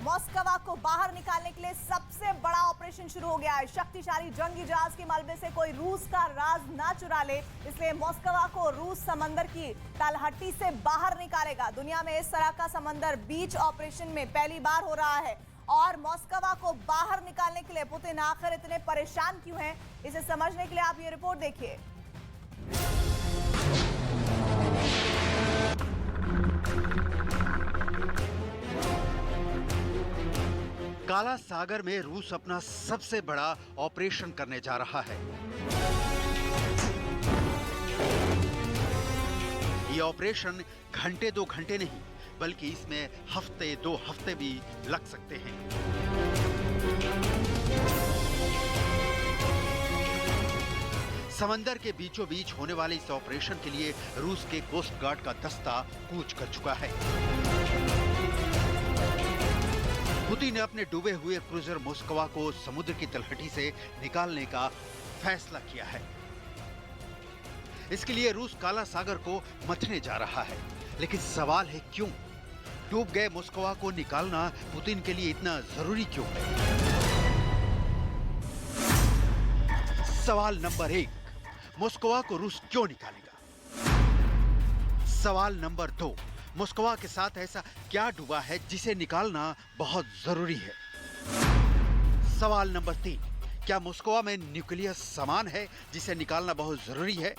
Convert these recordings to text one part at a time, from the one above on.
मॉस्कवा को बाहर निकालने के लिए सबसे बड़ा ऑपरेशन शुरू हो गया है। शक्तिशाली जंगी जहाज के मलबे से कोई रूस का राज ना चुरा ले, इसलिए मॉस्कवा को रूस समंदर की तलहटी से बाहर निकालेगा। दुनिया में इस तरह का समंदर बीच ऑपरेशन में पहली बार हो रहा है और मॉस्कवा को बाहर निकालने के लिए पुतिन आखिर इतने परेशान क्यों हैं, इसे समझने के लिए आप ये रिपोर्ट देखिए। काला सागर में रूस अपना सबसे बड़ा ऑपरेशन करने जा रहा है। ये ऑपरेशन घंटे 2 घंटे नहीं, बल्कि इसमें हफ्ते 2 हफ्ते भी लग सकते हैं। समंदर के बीचों बीच होने वाले इस ऑपरेशन के लिए रूस के कोस्ट गार्ड का दस्ता कूच कर चुका है। पुतिन ने अपने डूबे हुए क्रूजर मॉस्कवा को समुद्र की तलहटी से निकालने का फैसला किया है। इसके लिए रूस काला सागर को मथने जा रहा है। लेकिन सवाल है क्यों? डूब गए मॉस्कवा को निकालना पुतिन के लिए इतना जरूरी क्यों है? सवाल नंबर 1, मॉस्कवा को रूस क्यों निकालेगा? सवाल नंबर 2, मॉस्कवा के साथ ऐसा क्या डूबा है जिसे निकालना बहुत जरूरी है? सवाल नंबर 3, क्या मॉस्कवा में न्यूक्लियर सामान है जिसे निकालना बहुत जरूरी है?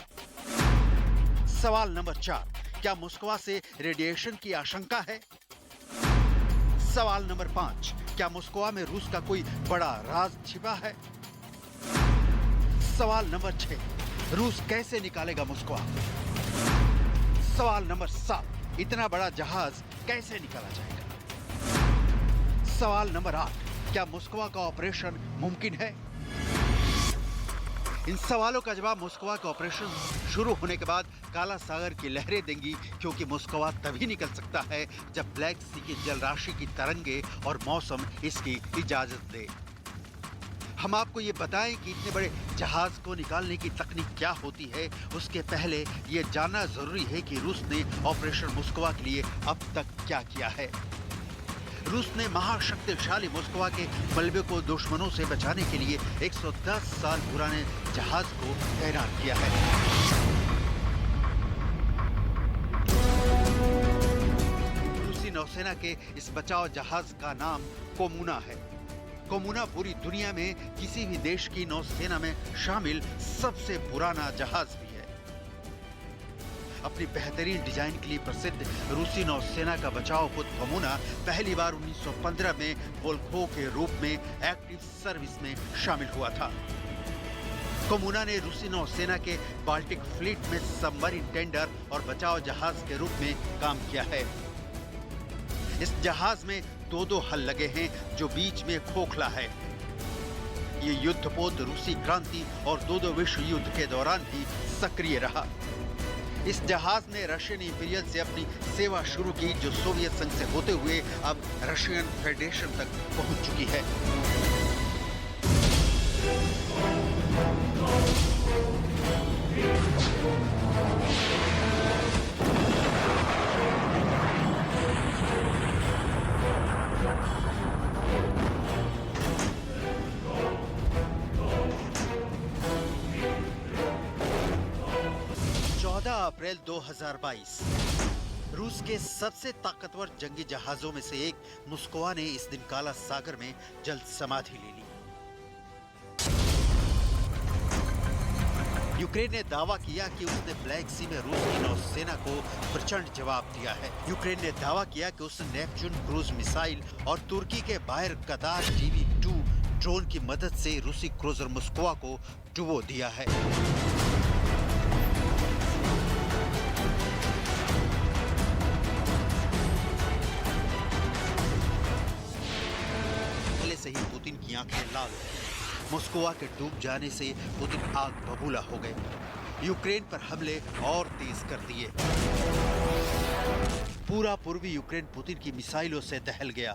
सवाल नंबर 4, क्या मॉस्कवा से रेडिएशन की आशंका है? सवाल नंबर 5, क्या मॉस्कवा में रूस का कोई बड़ा राज छिपा है? सवाल नंबर 6, रूस कैसे निकालेगा मॉस्कवा? सवाल नंबर 7, इतना बड़ा जहाज कैसे निकाला जाएगा? सवाल नंबर 8, क्या मॉस्कवा का ऑपरेशन मुमकिन है? इन सवालों का जवाब मॉस्कवा का ऑपरेशन शुरू होने के बाद काला सागर की लहरें देंगी, क्योंकि मॉस्कवा तभी निकल सकता है जब ब्लैक सी की जलराशि की तरंगे और मौसम इसकी इजाजत दे। हम आपको ये बताएं कि इतने बड़े जहाज को निकालने की तकनीक क्या होती है, उसके पहले ये जानना जरूरी है कि रूस ने ऑपरेशन मॉस्कवा के लिए अब तक क्या किया है। रूस ने महाशक्तिशाली मॉस्कवा के मलबे को दुश्मनों से बचाने के लिए 110 साल पुराने जहाज को तैनात किया है। रूसी नौसेना के इस बचाव जहाज का नाम कोमुना है। कोमुना पूरी दुनिया में किसी भी देश की नौसेना में शामिल सबसे पुराना जहाज भी है। अपनी बेहतरीन डिजाइन के लिए प्रसिद्ध रूसी नौसेना का बचाव पोत कोमुना पहली बार 1915 में वोल्खो के रूप में एक्टिव सर्विस में शामिल हुआ था। कोमुना ने रूसी नौसेना के बाल्टिक फ्लीट में सबमरीन टेंडर और बचाव जहाज के रूप में काम किया है। इस जहाज में 2 हल लगे हैं जो बीच में खोखला है। ये युद्धपोत रूसी क्रांति और 2 विश्व युद्ध के दौरान भी सक्रिय रहा। इस जहाज ने रशियन इंपीरियल से अपनी सेवा शुरू की, जो सोवियत संघ से होते हुए अब रशियन फेडरेशन तक पहुंच चुकी है। अप्रैल 2022 रूस के सबसे ताकतवर जंगी जहाजों में से एक मॉस्कवा ने इस दिन काला सागर में जल समाधि ले ली। यूक्रेन ने दावा किया कि उसने ब्लैक सी में रूस की नौसेना को प्रचंड जवाब दिया है। यूक्रेन ने दावा किया कि उसने नेपच्यून क्रूज मिसाइल और तुर्की के बायर कतार TB2 ड्रोन की मदद से रूसी क्रूजर मॉस्कवा को डुबो दिया है। से ही पुतिन की आंखें लाल हो गई। मॉस्कवा के डूब जाने से पुतिन आग बबूला हो गए। यूक्रेन पर हमले और तेज कर दिए। पूरा पूर्वी यूक्रेन पुतिन की मिसाइलों से दहल गया।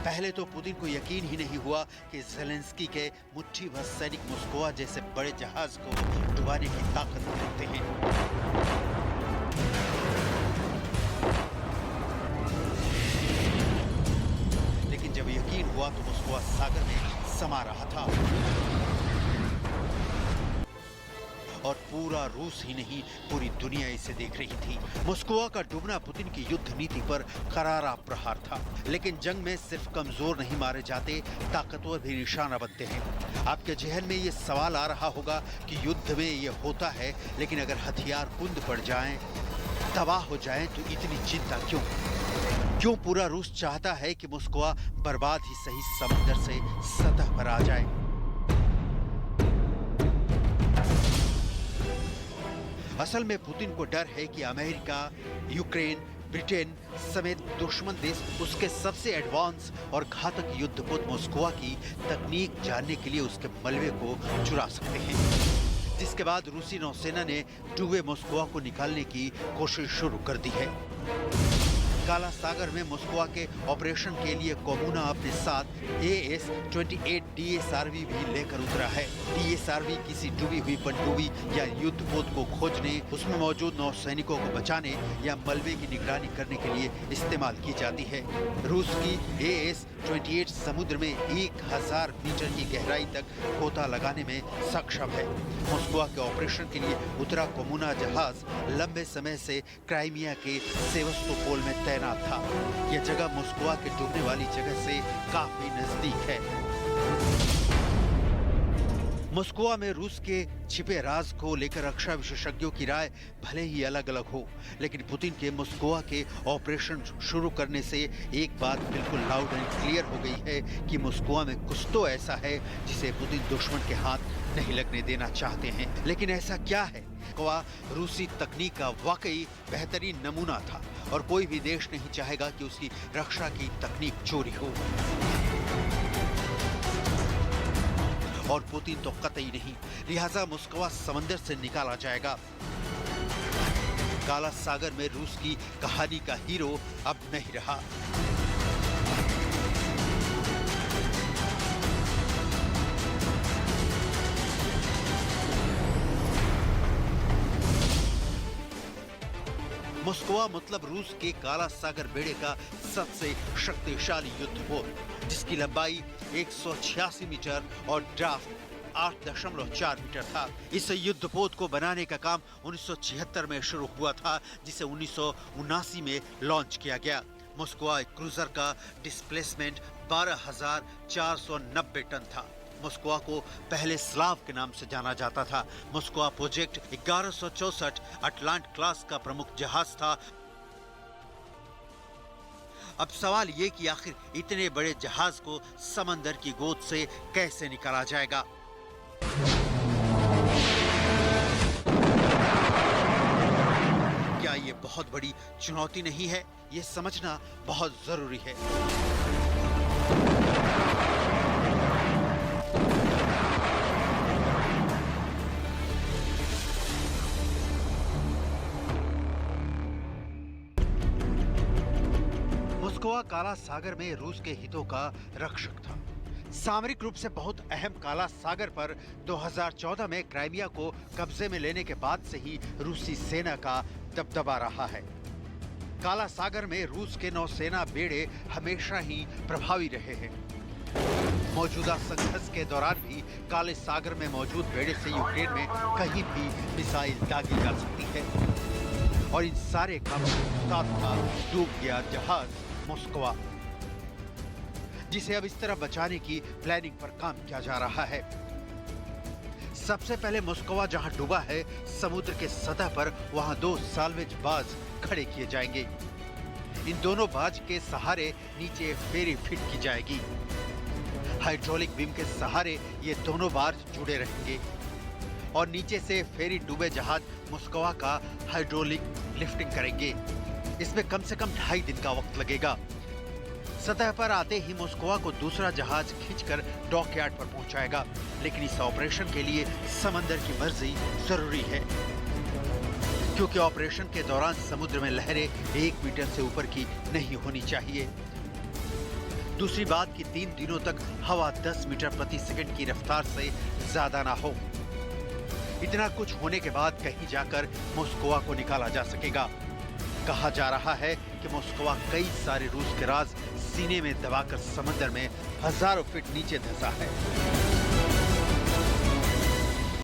पहले तो पुतिन को यकीन ही नहीं हुआ कि ज़ेलेंस्की के मुट्ठी भर सैनिक मॉस्कवा जैसे बड़े जहाज को डुबाने की ताकत रखते हैं। लेकिन जब यकीन हुआ तो मॉस्को सागर में समा रहा था और पूरा रूस ही नहीं पूरी दुनिया इसे देख रही थी। मॉस्को का डूबना पुतिन की युद्ध नीति पर करारा प्रहार था। लेकिन जंग में सिर्फ कमजोर नहीं मारे जाते, ताकतवर भी निशाना बनते हैं। आपके जहन में ये सवाल आ रहा होगा कि युद्ध में ये होता है, लेकिन अगर हथियार कुंद पड़ जाएं, तबाह हो जाएं, तो इतनी चिंता क्यों? क्यों पूरा रूस चाहता है कि मॉस्को बर्बाद ही सही समंदर से सतह पर आ जाए? असल में पुतिन को डर है कि अमेरिका, यूक्रेन, ब्रिटेन समेत दुश्मन देश उसके सबसे एडवांस और घातक युद्धपोत मॉस्को की तकनीक जानने के लिए उसके मलबे को चुरा सकते हैं, जिसके बाद रूसी नौसेना ने डूबे मॉस्को को निकालने की कोशिश शुरू कर दी है। काला सागर में मॉस्को के ऑपरेशन के लिए कोमुना अपने साथ AS-28 DSRV भी लेकर उतरा है। DSRV किसी डूबी हुई पनडुब्बी या युद्धपोत को खोजने, उसमें मौजूद नौसैनिकों को बचाने या मलबे की निगरानी करने के लिए इस्तेमाल की जाती है। रूस की AS-28 समुद्र में 1000 मीटर की गहराई तक गोता लगाने में सक्षम है। मॉस्को के ऑपरेशन के लिए उतरा कोमुना जहाज लंबे समय से क्राइमिया के सेवस्तोपोल में तैनात था। यह जगह मॉस्को के डूबने वाली जगह से काफी नजदीक है। मॉस्को में रूस के छिपे राज को लेकर रक्षा विशेषज्ञों की राय भले ही अलग अलग हो, लेकिन पुतिन के मॉस्को के ऑपरेशन शुरू करने से एक बात बिल्कुल लाउड एंड क्लियर हो गई है कि मॉस्को में कुछ तो ऐसा है जिसे पुतिन दुश्मन के हाथ नहीं लगने देना चाहते हैं। लेकिन ऐसा क्या है? मॉस्को रूसी तकनीक का वाकई बेहतरीन नमूना था और कोई भी देश नहीं चाहेगा कि उसकी रक्षा की तकनीक चोरी हो, और पुतिन तो कतई नहीं। लिहाजा मॉस्को समंदर से निकाला जाएगा। काला सागर में रूस की कहानी का हीरो अब नहीं रहा। मॉस्को मतलब रूस के काला सागर बेड़े का सबसे शक्तिशाली युद्धपोत, जिसकी लंबाई 186 मीटर और ड्राफ्ट 8.4 मीटर था। इस युद्धपोत को बनाने का काम 1976 में शुरू हुआ था, जिसे 1979 में लॉन्च किया गया। मॉस्को क्रूजर का डिस्प्लेसमेंट 12,490 टन था। मॉस्को को पहले स्लाव के नाम से जाना जाता था। मॉस्को प्रोजेक्ट 1164 अटलांट क्लास का प्रमुख जहाज था। अब सवाल ये कि आखिर इतने बड़े जहाज को समंदर की गोद से कैसे निकाला जाएगा? क्या ये बहुत बड़ी चुनौती नहीं है? ये समझना बहुत जरूरी है। मॉस्को काला सागर में रूस के हितों का रक्षक था। सामरिक रूप से बहुत अहम काला सागर पर 2014 में क्राइमिया को कब्जे में लेने के बाद से ही रूसी सेना का दबदबा रहा है। काला सागर में रूस के नौसेना बेड़े हमेशा ही प्रभावी रहे हैं। मौजूदा संघर्ष के दौरान भी काले सागर में मौजूद बेड़े से यूक्रेन में कहीं भी मिसाइल दागी जा सकती है, और इन सारे कामों के साथ डूब गया जहाज मॉस्को, जिसे अब इस तरह बचाने की प्लानिंग पर काम किया जा रहा है। सबसे पहले मॉस्को जहां डूबा है, समुद्र के सतह पर वहां 2 साल्वेज बाज खड़े किए जाएंगे। इन दोनों बाज के सहारे नीचे फेरी फिट की जाएगी। हाइड्रोलिक बीम के सहारे ये दोनों बाज जुड़े रहेंगे और नीचे से फेरी डूबे जहाज मॉस्को का हाइड्रोलिक लिफ्टिंग करेंगे। इसमें कम से कम 2.5 दिन का वक्त लगेगा। सतह पर आते ही मॉस्को को दूसरा जहाज खींचकर डॉकयार्ड पर पहुंचाएगा, लेकिन इस ऑपरेशन के लिए समंदर की मर्जी जरूरी है, क्योंकि ऑपरेशन के दौरान समुद्र में लहरें 1 मीटर से ऊपर की नहीं होनी चाहिए। दूसरी बात कि 3 दिनों तक हवा 10 मीटर प्रति सेकंड की रफ्तार से ज्यादा ना हो। इतना कुछ होने के बाद कहीं जाकर मोस्कवा को निकाला जा सकेगा। कहा जा रहा है कि मोस्कवा कई सारे रूस के राज सीने में दबाकर समंदर में हजारों फीट नीचे धंसा है।